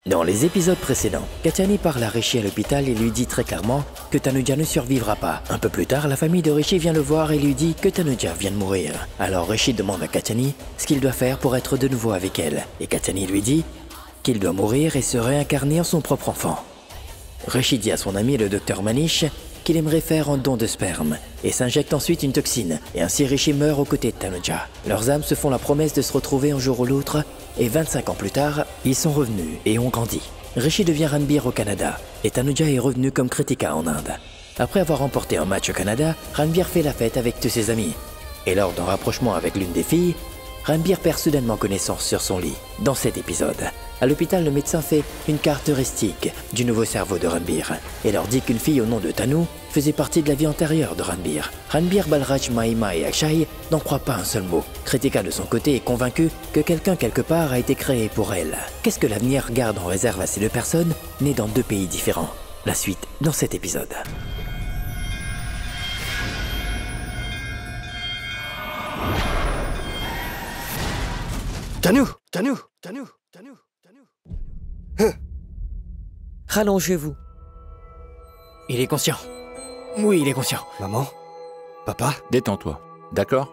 Dans les épisodes précédents, Katyani parle à Rishi à l'hôpital et lui dit très clairement que Tanuja ne survivra pas. Un peu plus tard, la famille de Rishi vient le voir et lui dit que Tanuja vient de mourir. Alors Rishi demande à Katyani ce qu'il doit faire pour être de nouveau avec elle. Et Katyani lui dit qu'il doit mourir et se réincarner en son propre enfant. Rishi dit à son ami le docteur Manish qu'il aimerait faire un don de sperme et s'injecte ensuite une toxine. Et ainsi Rishi meurt aux côtés de Tanuja. Leurs âmes se font la promesse de se retrouver un jour ou l'autre. Et 25 ans plus tard, ils sont revenus et ont grandi. Rishi devient Ranbir au Canada et Tanuja est revenu comme Kritika en Inde. Après avoir remporté un match au Canada, Ranbir fait la fête avec tous ses amis. Et lors d'un rapprochement avec l'une des filles, Ranbir perd soudainement connaissance sur son lit. Dans cet épisode, à l'hôpital, le médecin fait une caractéristique du nouveau cerveau de Ranbir et leur dit qu'une fille au nom de Tanu faisait partie de la vie antérieure de Ranbir. Ranbir, Balraj, Mahima et Akshay n'en croient pas un seul mot. Kritika de son côté est convaincue que quelqu'un quelque part a été créé pour elle. Qu'est-ce que l'avenir garde en réserve à ces deux personnes nées dans deux pays différents? La suite dans cet épisode. Tanu. Rallongez-vous. Il est conscient. Oui, il est conscient. Maman? Papa? Détends-toi, d'accord?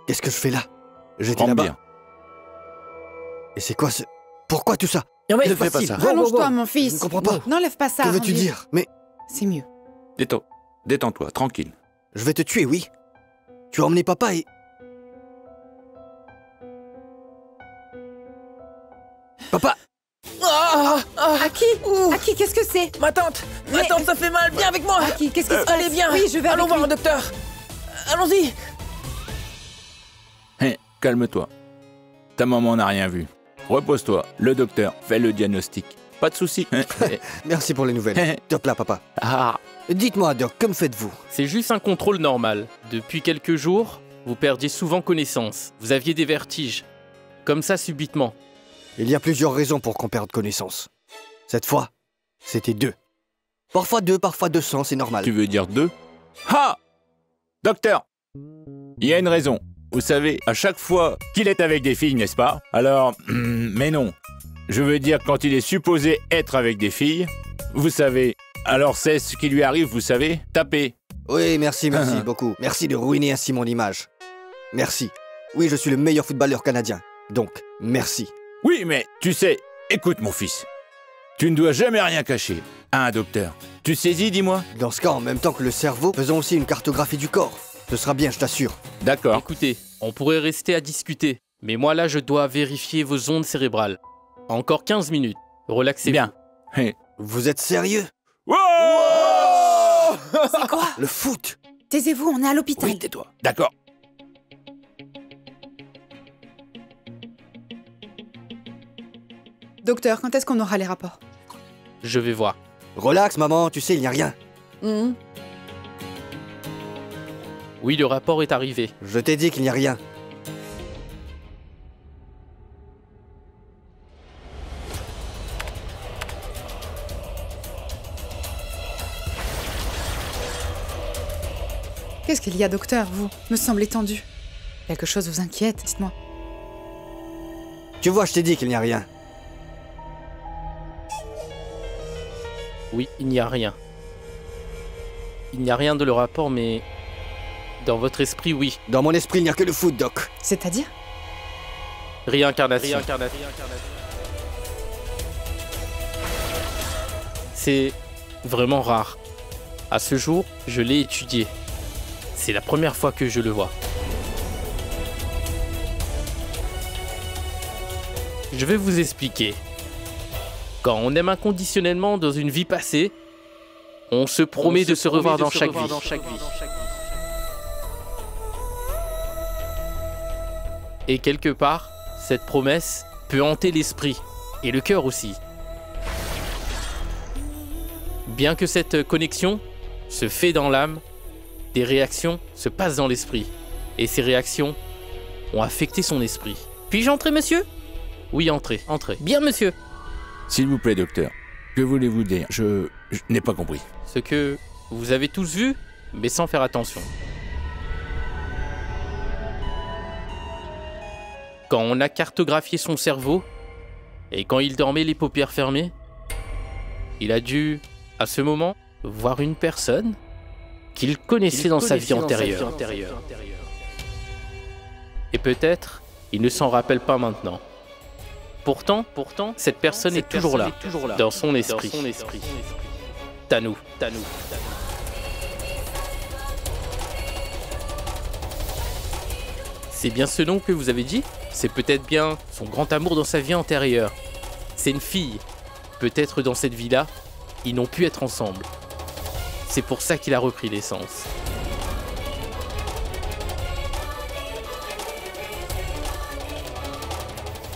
Qu'est-ce que je fais là? J'étais Rentre là-bas. bien. Et c'est quoi ce... Pourquoi tout ça? Non mais Ne fais pas ça. Rallonge-toi, mon Je fils. ne comprends pas. N'enlève pas ça. Que veux-tu Ranbir. dire? Mais C'est mieux. Détends-toi, tranquille. je vais te tuer, oui. Tu as emmené papa et... Papa! Aki, qu'est-ce que c'est? Ma tante, ça fait mal, viens avec moi. Aki, qu'est-ce qui se passe? Allez, viens. Oui, je vais Allons avec voir lui. un docteur. Allons-y. Hé, calme-toi. Ta maman n'a rien vu. Repose-toi, le docteur fait le diagnostic. Pas de soucis. Merci pour les nouvelles. Top là, papa. Ah, Dites-moi, Doc, que me faites-vous? C'est juste un contrôle normal. Depuis quelques jours, vous perdiez souvent connaissance. Vous aviez des vertiges. Comme ça, subitement. Il y a plusieurs raisons pour qu'on perde connaissance. Cette fois, c'était 2. Parfois 2, parfois 200, c'est normal. tu veux dire 2? Ah! Docteur! Il y a une raison. Vous savez, à chaque fois qu'il est avec des filles, n'est-ce pas? Alors, mais non. Je veux dire, quand il est supposé être avec des filles, vous savez, alors c'est ce qui lui arrive, vous savez, taper. Oui, merci beaucoup. Merci de ruiner ainsi mon image. Merci. Oui, je suis le meilleur footballeur canadien. Donc, merci. Oui, mais tu sais, écoute mon fils. Tu ne dois jamais rien cacher à un docteur. Tu saisis, dis-moi? Dans ce cas, en même temps que le cerveau, faisons aussi une cartographie du corps. Ce sera bien, je t'assure. D'accord. Écoutez, on pourrait rester à discuter. Mais moi, là, je dois vérifier vos ondes cérébrales. Encore 15 minutes. Relaxez-vous. Bien. Hé. Vous êtes sérieux? Wow! C'est quoi? Le foot? Taisez-vous, on est à l'hôpital. Oui, tais-toi. D'accord. Docteur, quand est-ce qu'on aura les rapports? Je vais voir. Relax, maman, tu sais, il n'y a rien. Oui, le rapport est arrivé. Je t'ai dit qu'il n'y a rien. Qu'est-ce qu'il y a, docteur? Vous me semblez tendu. Quelque chose vous inquiète, dites-moi. Tu vois, je t'ai dit qu'il n'y a rien. Oui, il n'y a rien. Il n'y a rien de le rapport, mais... Dans votre esprit, oui. Dans mon esprit, il n'y a que le foot, Doc. C'est-à-dire? Réincarnation. C'est vraiment rare. À ce jour, je l'ai étudié. C'est la première fois que je le vois. Je vais vous expliquer. Quand on aime inconditionnellement dans une vie passée, on se promet de se revoir dans chaque vie. Et quelque part, cette promesse peut hanter l'esprit, et le cœur aussi. Bien que cette connexion se fait dans l'âme, des réactions se passent dans l'esprit. Et ces réactions ont affecté son esprit. Puis-je entrer, monsieur? Oui, entrez. Bien, monsieur. S'il vous plaît, docteur. Que voulez-vous dire? Je n'ai pas compris. Ce que vous avez tous vu, mais sans faire attention. Quand on a cartographié son cerveau, Et quand il dormait les paupières fermées, il a dû, à ce moment, voir une personne qu'il connaissait dans sa vie antérieure. Et peut-être, il ne s'en rappelle pas maintenant. Pourtant, cette personne est toujours là, dans son esprit. Tanou. C'est bien ce nom que vous avez dit? C'est peut-être bien son grand amour dans sa vie antérieure. C'est une fille. Peut-être dans cette vie-là, ils n'ont pu être ensemble. C'est pour ça qu'il a repris l'essence.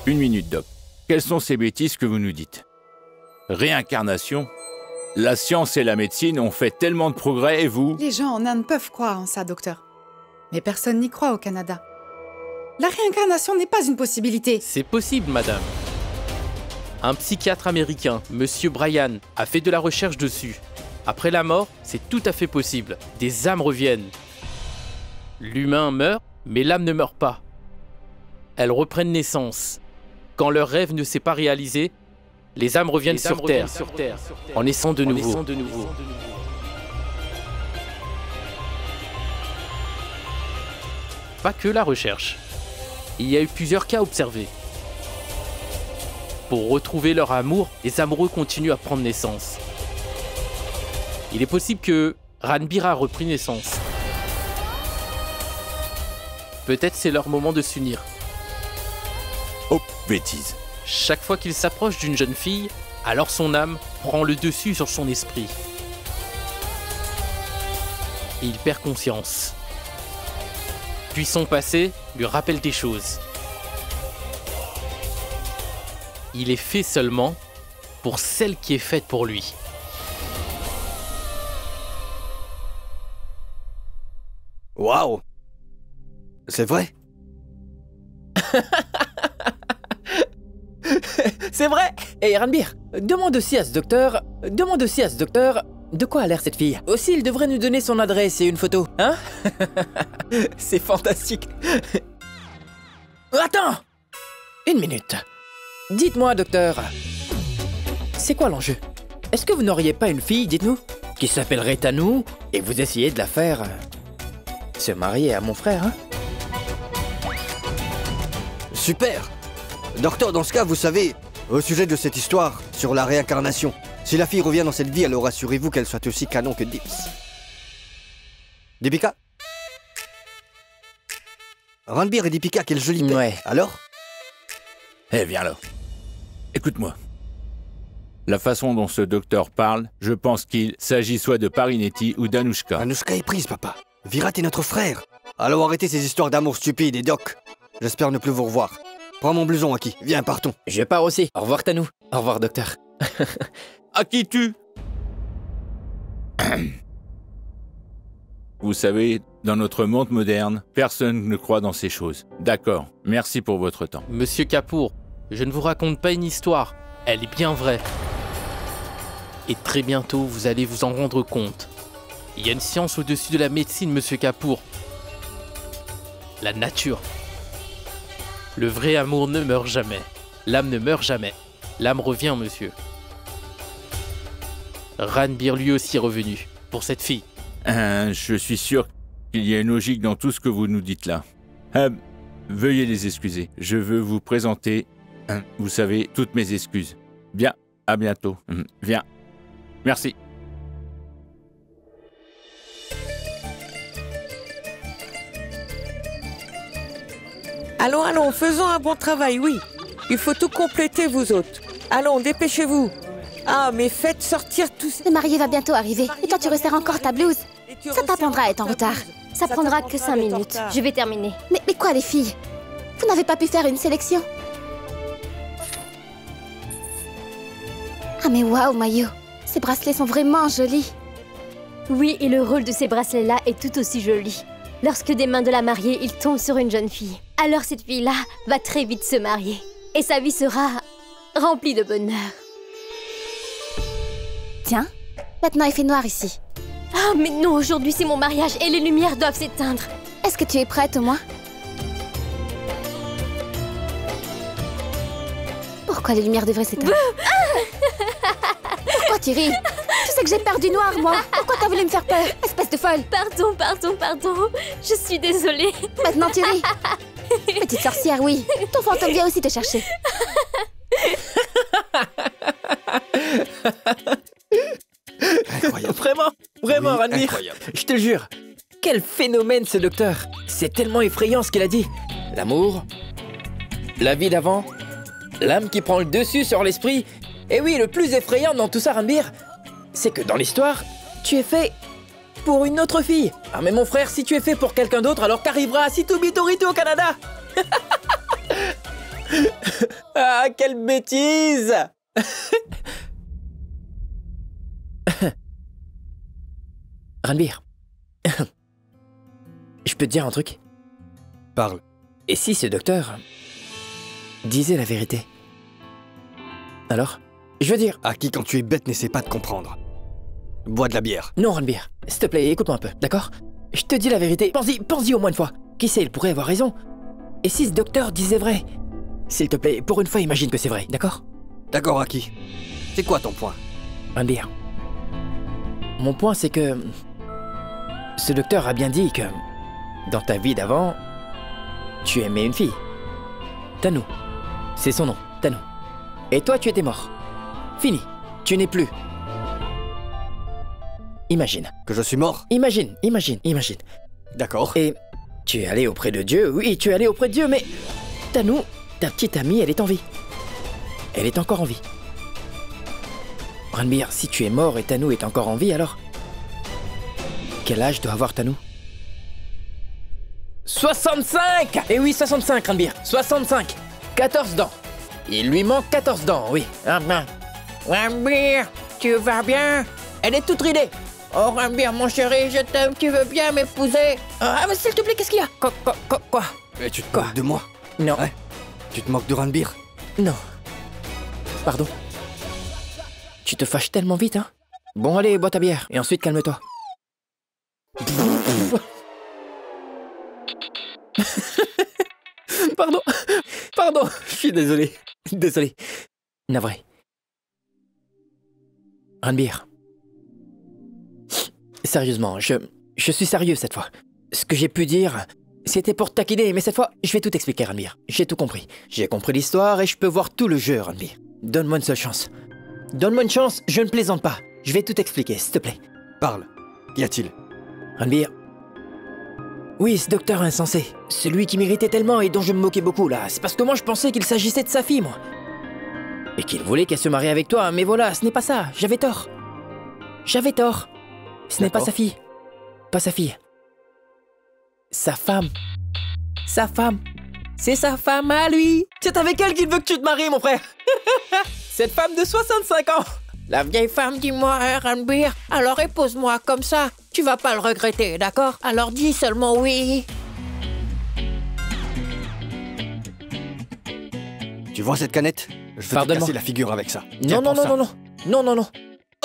Une minute, Doc. Quelles sont ces bêtises que vous nous dites? Réincarnation? La science et la médecine ont fait tellement de progrès et vous? Les gens en Inde peuvent croire en ça, docteur. Mais personne n'y croit au Canada. La réincarnation n'est pas une possibilité. C'est possible, madame. Un psychiatre américain, Monsieur Bryan, a fait de la recherche dessus. Après la mort, c'est tout à fait possible. Des âmes reviennent. L'humain meurt, mais l'âme ne meurt pas. Elles reprennent naissance. Quand leur rêve ne s'est pas réalisé, les âmes reviennent sur Terre, en naissant de nouveau. Pas que la recherche. Il y a eu plusieurs cas observés. Pour retrouver leur amour, les amoureux continuent à prendre naissance. Il est possible que Ranbir a repris naissance. Peut-être c'est leur moment de s'unir. Oh, bêtise. Chaque fois qu'il s'approche d'une jeune fille, alors son âme prend le dessus sur son esprit. Et il perd conscience. Puis son passé lui rappelle des choses. Il est fait seulement pour celle qui est faite pour lui. Waouh! C'est vrai? C'est vrai. Et Ranbir, demande aussi à ce docteur de quoi a l'air cette fille. Aussi, il devrait nous donner son adresse et une photo, hein? C'est fantastique. Attends! Une minute. Dites-moi, docteur, c'est quoi l'enjeu? Est-ce que vous n'auriez pas une fille, dites-nous, qui s'appellerait Tanou, et vous essayez de la faire se marier à mon frère, hein? Super! Docteur, dans ce cas, vous savez, au sujet de cette histoire sur la réincarnation, si la fille revient dans cette vie, alors assurez-vous qu'elle soit aussi canon que Dips. Deepika? Ranbir et Deepika, quel joli père. Ouais. Alors? Eh, viens là. Écoute-moi. La façon dont ce docteur parle, je pense qu'il s'agit soit de Parinetti ou d'Anushka. Anushka est prise, papa. Virat est notre frère. Alors arrêtez ces histoires d'amour stupides et Doc. J'espère ne plus vous revoir. Prends mon blouson, Aki. Viens, partons. Je pars aussi. Au revoir, Tanou. Au revoir, docteur. À qui tu? Vous savez, dans notre monde moderne, personne ne croit dans ces choses. D'accord, merci pour votre temps. Monsieur Kapoor, je ne vous raconte pas une histoire. Elle est bien vraie. Et très bientôt, vous allez vous en rendre compte. Il y a une science au-dessus de la médecine, Monsieur Kapoor. La nature. Le vrai amour ne meurt jamais. L'âme ne meurt jamais. L'âme revient, monsieur. Ranbir lui aussi est revenu, pour cette fille. Je suis sûr qu'il y a une logique dans tout ce que vous nous dites là. Veuillez les excuser. Je veux vous présenter, vous savez, toutes mes excuses. Bien, à bientôt. Viens. Merci. Allons, faisons un bon travail, oui. Il faut tout compléter, vous autres. Allons, dépêchez-vous. Ah, mais faites sortir tous ces... Le marié va bientôt arriver, et toi tu resserres encore ta blouse. Ça t'apprendra à être en retard. Ça prendra que 5 minutes. Je vais terminer. Mais quoi les filles? Vous n'avez pas pu faire une sélection? Ah mais waouh, Mayo. Ces bracelets sont vraiment jolis. Oui, et le rôle de ces bracelets-là est tout aussi joli. Lorsque des mains de la mariée, il tombe sur une jeune fille. Alors cette fille-là va très vite se marier. Et sa vie sera remplie de bonheur. Tiens, maintenant il fait noir ici. Ah, mais non, aujourd'hui c'est mon mariage et les lumières doivent s'éteindre. Est-ce que tu es prête au moins? pourquoi les lumières devraient s'éteindre. Pourquoi Thierry? Tu sais que j'ai peur du noir, moi. Pourquoi t'as voulu me faire peur? Espèce de folle. Pardon. Je suis désolée. Maintenant Thierry. Petite sorcière, oui. Ton fantôme vient aussi te chercher. Incroyable. Vraiment, Oui, Ranbir. incroyable. Je te le jure. Quel phénomène ce docteur. C'est tellement effrayant ce qu'il a dit. L'amour, la vie d'avant, l'âme qui prend le dessus sur l'esprit. Et oui, le plus effrayant dans tout ça, Ranbir, c'est que dans l'histoire, tu es fait pour une autre fille. Ah mais mon frère, si tu es fait pour quelqu'un d'autre, alors t'arriveras à Situbitorito au Canada. Ah, quelle bêtise. Ranbir, je peux te dire un truc? Parle. Et si ce docteur disait la vérité? Alors? Je veux dire... Aki, quand tu es bête, n'essaie pas de comprendre. Bois de la bière. Non, Ranbir, s'il te plaît, écoute-moi un peu, d'accord? Je te dis la vérité, pense-y au moins une fois. Qui sait, il pourrait avoir raison. Et si ce docteur disait vrai? S'il te plaît, pour une fois, imagine que c'est vrai, d'accord? D'accord, Aki. C'est quoi ton point? Ranbir, mon point c'est que... Ce docteur a bien dit que... Dans ta vie d'avant, tu aimais une fille. Tanou. C'est son nom, Tanou. Et toi, tu étais mort. Fini. Tu n'es plus. Imagine. Que je suis mort? Imagine. D'accord. Et tu es allé auprès de Dieu, oui, tu es allé auprès de Dieu, mais... Tanou, ta petite amie, elle est en vie. Elle est encore en vie. Ranbir, si tu es mort et Tanou est encore en vie, alors... Quel âge doit avoir Tanou? 65! Eh oui, 65, Ranbir, 65. 14 dents. Il lui manque 14 dents, oui. Ranbir, tu vas bien? Elle est toute ridée. Oh, Ranbir, mon chéri, je t'aime, tu veux bien m'épouser? Ah, mais s'il te plaît, qu'est-ce qu'il y a? Quoi? Mais tu te moques de moi? Non. Ouais. Tu te moques de Ranbir? Non. Pardon. Tu te fâches tellement vite, hein? Bon, allez, bois ta bière, et ensuite calme-toi. Pardon, je suis désolé. Navré. Ranbir. Sérieusement, je suis sérieux cette fois. Ce que j'ai pu dire, c'était pour te taquiner, mais cette fois, je vais tout expliquer, Ranbir. J'ai tout compris. J'ai compris l'histoire et je peux voir tout le jeu, Ranbir. Donne-moi une seule chance. Donne-moi une chance, je ne plaisante pas. Je vais tout expliquer, s'il te plaît. Parle. Qu'y a-t-il? Ranbir. Oui, ce docteur insensé. Celui qui m'irritait tellement et dont je me moquais beaucoup, là. C'est parce que moi, je pensais qu'il s'agissait de sa fille, moi. Et qu'il voulait qu'elle se marie avec toi, mais voilà, ce n'est pas ça. J'avais tort. Ce n'est pas sa fille. Pas sa fille. Sa femme. C'est sa femme à lui. C'est avec elle qu'il veut que tu te maries, mon frère. Cette femme de 65 ans. La vieille femme, dis-moi, Ranbir, alors épouse-moi comme ça. Tu vas pas le regretter, d'accord? Alors dis seulement oui. Tu vois cette canette? Je vais te casser la figure avec ça. Non.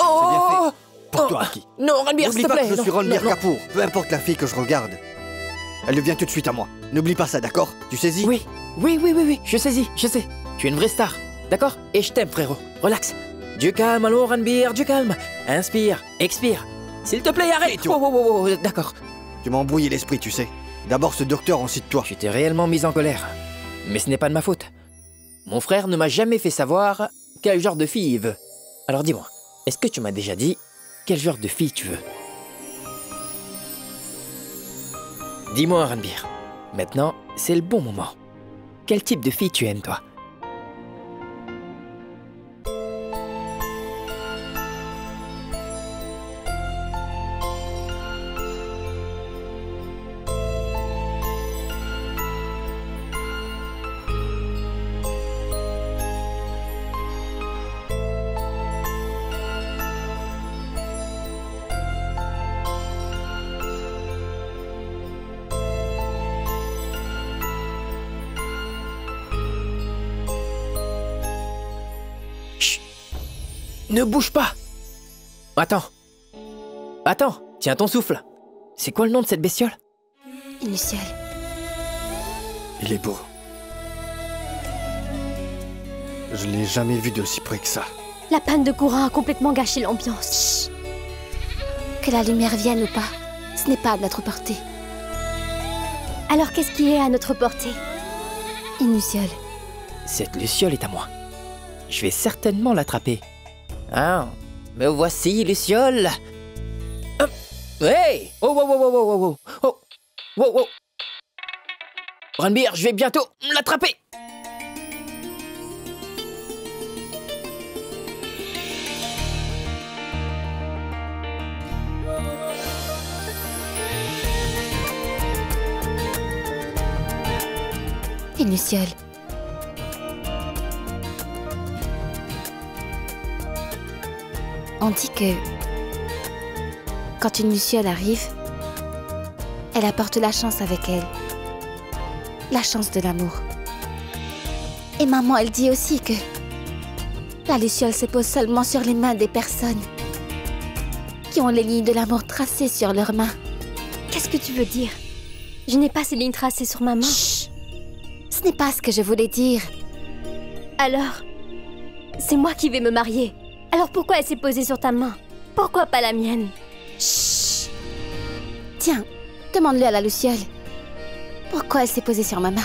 Oh! Pour toi, Aki. Non, Ranbir, s'il N'oublie te pas plaît. que je suis Ranbir non. Kapoor. Peu importe la fille que je regarde. Elle devient tout de suite à moi. N'oublie pas ça, d'accord? Tu saisis? Oui. Je sais. Tu es une vraie star, d'accord? Et je t'aime, frérot. Relax. Du calme, allons, Ranbir, du calme. Inspire, expire. S'il te plaît, arrête. Oh, d'accord. Tu m'as embrouillé l'esprit, tu sais. D'abord, ce docteur en cite toi. Tu t'es réellement mise en colère. Mais ce n'est pas de ma faute. Mon frère ne m'a jamais fait savoir quel genre de fille il veut. Alors dis-moi, est-ce que tu m'as déjà dit quel genre de fille tu veux? Dis-moi, Ranbir. Maintenant, c'est le bon moment. Quel type de fille tu aimes, toi? Ne bouge pas! Attends, tiens ton souffle. C'est quoi le nom de cette bestiole? Initial. Il est beau. Je l'ai jamais vu d'aussi près que ça. La panne de courant a complètement gâché l'ambiance. Que la lumière vienne ou pas, ce n'est pas à notre portée. Alors qu'est-ce qui est à notre portée? Une luciole. Cette luciole est à moi. Je vais certainement l'attraper. Ah, me voici, luciole. Hop. Hey! Oh, wow, wow, wow, wow, wow, oh, wow, wow. Ranbir, je vais bientôt l'attraper. Une luciole. On dit que quand une luciole arrive, elle apporte la chance avec elle. La chance de l'amour. Et maman, elle dit aussi que la luciole se pose seulement sur les mains des personnes qui ont les lignes de l'amour tracées sur leurs mains. Qu'est-ce que tu veux dire? Je n'ai pas ces lignes tracées sur ma main. Chut! Ce n'est pas ce que je voulais dire. Alors, c'est moi qui vais me marier. Alors pourquoi elle s'est posée sur ta main? Pourquoi pas la mienne? Chut! Tiens, demande-le à la luciole. Pourquoi elle s'est posée sur ma main?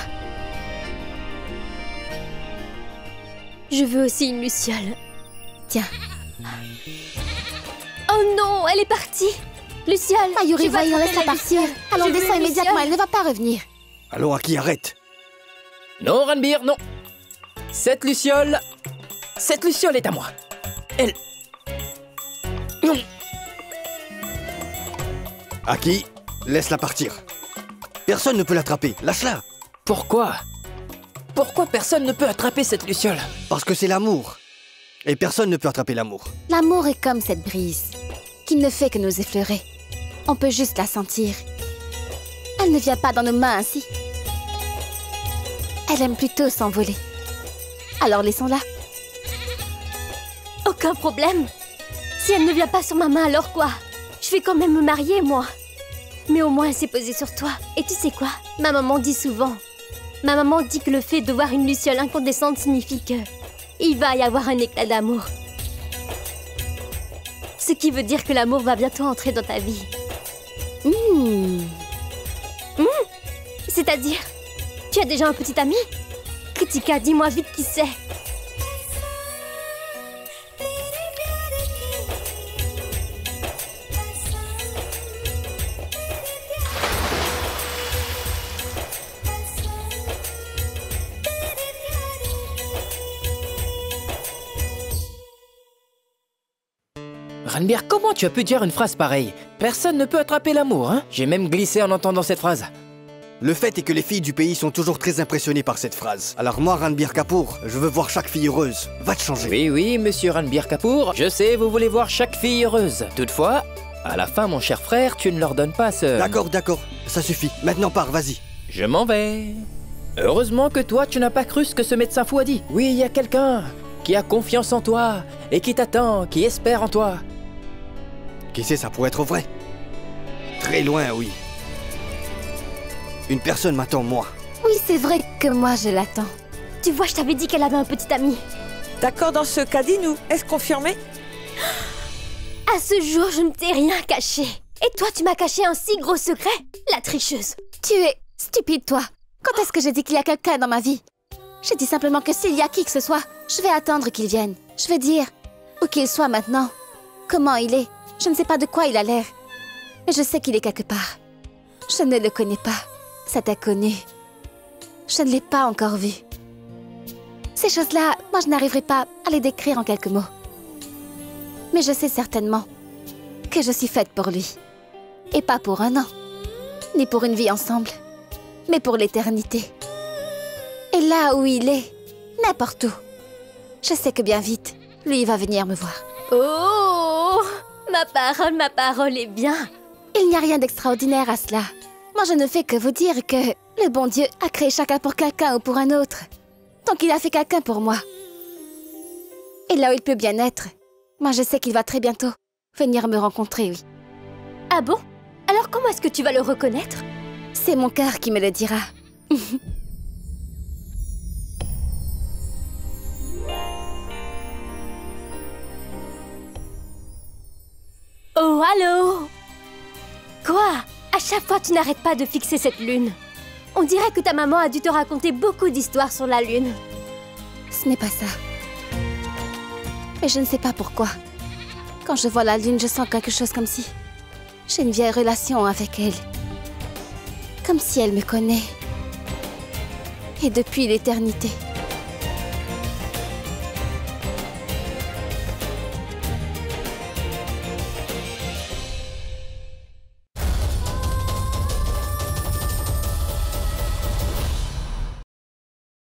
Je veux aussi une luciole. Tiens. Oh non, elle est partie. Luciole, Mayuri, tu vas voyons, attraper laisse-la la partir. luciole. Allons, Je veux descends une immédiatement, luciole. elle ne va pas revenir. Alors Aki, arrête. Non, Ranbir, non. Cette luciole est à moi. Elle... Aki, laisse-la partir. Personne ne peut l'attraper, lâche-la. Pourquoi? Pourquoi personne ne peut attraper cette luciole? Parce que c'est l'amour. Et personne ne peut attraper l'amour. L'amour est comme cette brise, qui ne fait que nous effleurer. On peut juste la sentir. Elle ne vient pas dans nos mains ainsi. Elle aime plutôt s'envoler. Alors laissons-la. Aucun problème. Si elle ne vient pas sur ma main, alors quoi? Je vais quand même me marier, moi. Mais au moins, elle s'est posée sur toi. Et tu sais quoi? Ma maman dit souvent. Ma maman dit que le fait de voir une luciole incandescente signifie que il va y avoir un éclat d'amour. Ce qui veut dire que l'amour va bientôt entrer dans ta vie. C'est-à-dire, tu as déjà un petit ami? Kritika, dis-moi vite qui c'est. Ranbir, comment tu as pu dire une phrase pareille? Personne ne peut attraper l'amour, hein? J'ai même glissé en entendant cette phrase. Le fait est que les filles du pays sont toujours très impressionnées par cette phrase. Alors moi, Ranbir Kapoor, je veux voir chaque fille heureuse. Va te changer. Oui, oui, monsieur Ranbir Kapoor, je sais, vous voulez voir chaque fille heureuse. Toutefois, à la fin, mon cher frère, tu ne leur donnes pas ce... D'accord, d'accord, ça suffit. Maintenant pars, vas-y. Je m'en vais. Heureusement que toi, tu n'as pas cru ce que ce médecin fou a dit. Oui, il y a quelqu'un qui a confiance en toi et qui t'attend, qui espère en toi. Qui sait, ça pourrait être vrai. Très loin, oui. Une personne m'attend, moi. Oui, c'est vrai que moi, je l'attends. Tu vois, je t'avais dit qu'elle avait un petit ami. D'accord, dans ce cas, dis-nous, est-ce confirmé? À ce jour, je ne t'ai rien caché. Et toi, tu m'as caché un si gros secret? La tricheuse. Tu es stupide, toi. Quand est-ce que j'ai dit qu'il y a quelqu'un dans ma vie? J'ai dit simplement que s'il y a qui que ce soit, je vais attendre qu'il vienne. Je vais dire où qu'il soit maintenant. Comment il est. Je ne sais pas de quoi il a l'air. Mais je sais qu'il est quelque part. Je ne le connais pas. Cet inconnu. Je ne l'ai pas encore vu. Ces choses-là, moi je n'arriverai pas à les décrire en quelques mots. Mais je sais certainement que je suis faite pour lui. Et pas pour un an, ni pour une vie ensemble, mais pour l'éternité. Et là où il est, n'importe où, je sais que bien vite, lui il va venir me voir. Oh, ma parole est bien. Il n'y a rien d'extraordinaire à cela. Moi, je ne fais que vous dire que le bon Dieu a créé chacun pour quelqu'un ou pour un autre. Donc il a fait quelqu'un pour moi. Et là où il peut bien être, moi je sais qu'il va très bientôt venir me rencontrer, oui. Ah bon? Alors comment est-ce que tu vas le reconnaître? C'est mon cœur qui me le dira. Oh, allô? Quoi? À chaque fois, tu n'arrêtes pas de fixer cette lune. On dirait que ta maman a dû te raconter beaucoup d'histoires sur la lune. Ce n'est pas ça. Mais je ne sais pas pourquoi. Quand je vois la lune, je sens quelque chose comme si... j'ai une vieille relation avec elle. Comme si elle me connaît. Et depuis l'éternité.